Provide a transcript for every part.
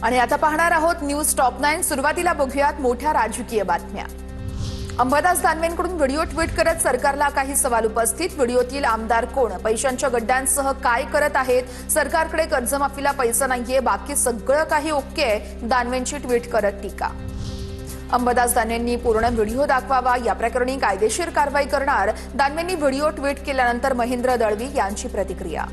आणि आता पाहणार आहोत न्यूज टॉप 9। सुरुवातीला बघूयात मोठ्या राजकीय बातम्या। अंबादास दानवेंकडून व्हिडिओ ट्विट करत सरकारला काही सवाल उपस्थित। व्हिडिओतील आमदार कोण, पैशांच्या गड्ड्यांसह काय करत आहेत, सरकारकडे कर्जमाफीला पैसा नाहीये, बाकी सगळं काही ओके आहे, दानवेंची ट्विट करत टीका। अंबादास दानवेंनी पूर्ण व्हिडिओ दाखवावा, या प्रकरणी कायदेशीर कारवाई करणार, दानवेंनी व्हिडिओ ट्विट केल्यानंतर महेंद्र दळवी यांची प्रतिक्रिया।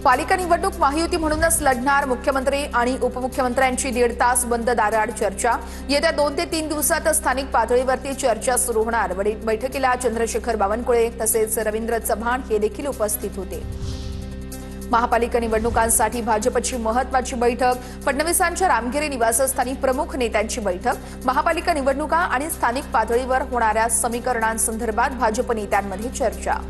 पालिका निवडणूक महायुती म्हणूनच लढणार, मुख्यमंत्री आणि उपमुख्यमंत्र्यांची 1.5 तास बंद दाराआड चर्चा। येत्या 2 ते 3 दिवसात स्थानिक पातळीवरती चर्चा सुरू होणार। बैठकीला चंद्रशेखर बावनकुळे तसेच रवींद्र चव्हाण हे देखील उपस्थित होते। महापालिका निवडणुकांसाठी भाजपची महत्त्वाची बैठक, फडणवीसांच्या रामगिरी निवासस्थानी प्रमुख नेत्यांची बैठक। महापालिका निवडणुका आणि स्थानिक पातळीवर होणाऱ्या समीकरणांसंदर्भात भाजप नेत्यांमध्ये चर्चा।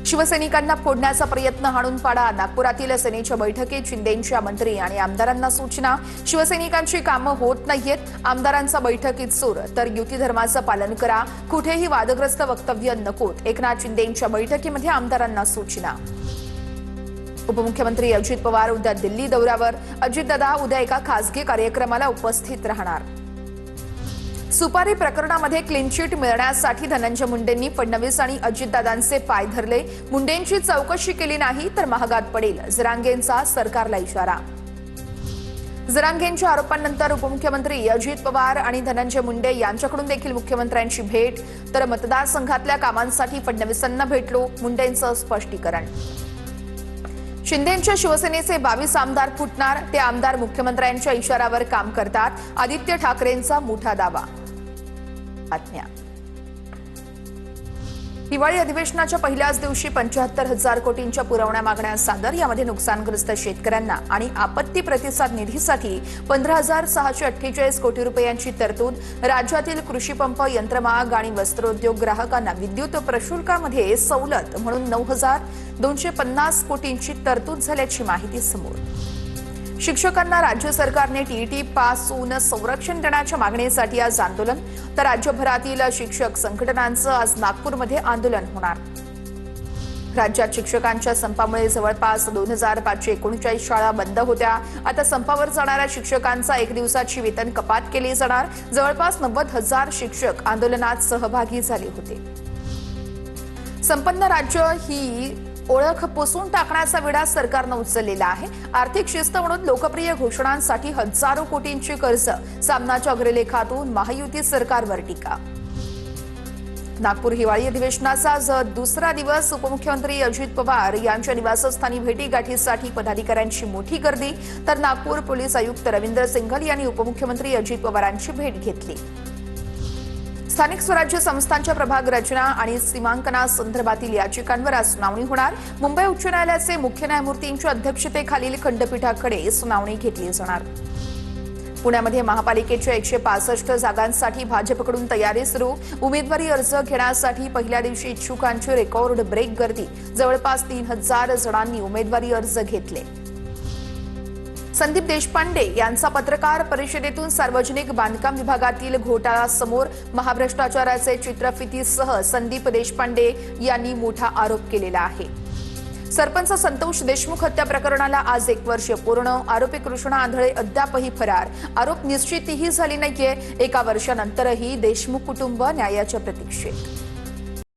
शिवसैनिकांना फोडण्याचा प्रयत्न हाणून पाडा, नागपुरातील सेनेच्या बैठकीत शिंदेंच्या मंत्री आणि आमदारांना सूचना। शिवसैनिकांची कामं होत नाहीयेत, आमदारांचा बैठकीत सूर, तर युती धर्माचं पालन करा, कुठेही वादग्रस्त वक्तव्य नकोत, एकनाथ शिंदेंच्या बैठकीमध्ये आमदारांना सूचना। उपमुख्यमंत्री अजित पवार उद्या दिल्ली दौऱ्यावर, अजितदादा उद्या एका खासगी कार्यक्रमाला उपस्थित राहणार। सुपारी प्रकरणामध्ये क्लीन चिट मिळण्यासाठी धनंजय मुंडेंनी फडणवीस आणि अजितदादांचे पाय धरले। मुंडेंची चौकशी केली नाही तर महागात पडेल, जरांगेंचा सरकारला इशारा। जरांगेंच्या आरोपांनंतर उपमुख्यमंत्री अजित पवार आणि धनंजय मुंडे यांच्याकडून देखील मुख्यमंत्र्यांची भेट, तर मतदारसंघातल्या कामांसाठी फडणवीसांना भेटलो, मुंडेंचं स्पष्टीकरण। शिंदेंच्या शिवसेनेचे 22 आमदार फुटणार, ते आमदार मुख्यमंत्र्यांच्या इशाऱ्यावर काम करतात, आदित्य ठाकरेंचा मोठा दावा। हिवाळी अधिवेशनाच्या पहिल्याच दिवशी 75,000 कोटींच्या पुरवण्या मागण्या सादर। यामध्ये नुकसानग्रस्त शेतकऱ्यांना आणि आपत्ती प्रतिसाद निधीसाठी 15,648 कोटी रुपयांची तरतूद। राज्यातील कृषी पंप, यंत्रमाग आणि वस्त्रोद्योग ग्राहकांना विद्युत प्रशुल्कामध्ये सवलत म्हणून 9,250 कोटींची तरतूद झाल्याची माहिती समोर। शिक्षकांना राज्य सरकारने टीईटी पासून संरक्षण देण्याच्या मागणीसाठी आज आंदोलन, तर राज्यभरातील शिक्षक संघटनांचं आज नागपूरमध्ये आंदोलन होणार। राज्यात शिक्षकांच्या संपामुळे जवळपास 2,539 शाळा बंद होत्या। आता संपावर जाणाऱ्या शिक्षकांचा 1 दिवसाची वेतन कपात केली जाणार। जवळपास 90,000 शिक्षक आंदोलनात सहभागी झाले होते। संपन्न राज्य ही ओळख पुसून टाकण्याचा विडा सरकारनं उचललेला आहे। आर्थिक शिस्त म्हणून लोकप्रिय घोषणांसाठी हजारो कोटींची कर्ज, सामनाच्या अग्रलेखातून महायुती सरकारवर टीका। नागपूर हिवाळी अधिवेशनाचा आज दुसरा दिवस, उपमुख्यमंत्री अजित पवार यांच्या निवासस्थानी भेटीगाठीसाठी पदाधिकाऱ्यांची मोठी गर्दी, तर नागपूर पोलीस आयुक्त रवींद्र सिंघल यांनी उपमुख्यमंत्री अजित पवारांची भेट घेतली। स्थानिक स्वराज्य संस्थांच्या प्रभाग रचना आणि सीमांकनासंदर्भातील याचिकांवर आज सुनावणी होणार। मुंबई उच्च न्यायालयाचे मुख्य न्यायमूर्तींच्या अध्यक्षतेखालील खंडपीठाकडे सुनावणी घेतली जाणार। पुण्यामध्ये महापालिकेच्या 165 जागांसाठी भाजपकडून तयारी सुरू। उमेदवारी अर्ज घेण्यासाठी पहिल्या दिवशी इच्छुकांची रेकॉर्ड ब्रेक गर्दी, जवळपास 3,000 जणांनी उमेदवारी अर्ज घेतले। संदीप देशपांडे यांचा पत्रकार परिषदेतून सार्वजनिक बांधकाम विभागातील घोटाळा समोर, महाभ्रष्टाचाराचे चित्रफितीसह संदीप देशपांडे यांनी मोठा आरोप केलेला आहे। सरपंच संतोष देशमुख हत्या प्रकरणाला आज 1 वर्ष पूर्ण, आरोपी कृष्णा आंधळे अद्यापही फरार, आरोप निश्चितही झाली नाहीये। 1 वर्षानंतरही देशमुख कुटुंब न्यायाच्या प्रतीक्षेत।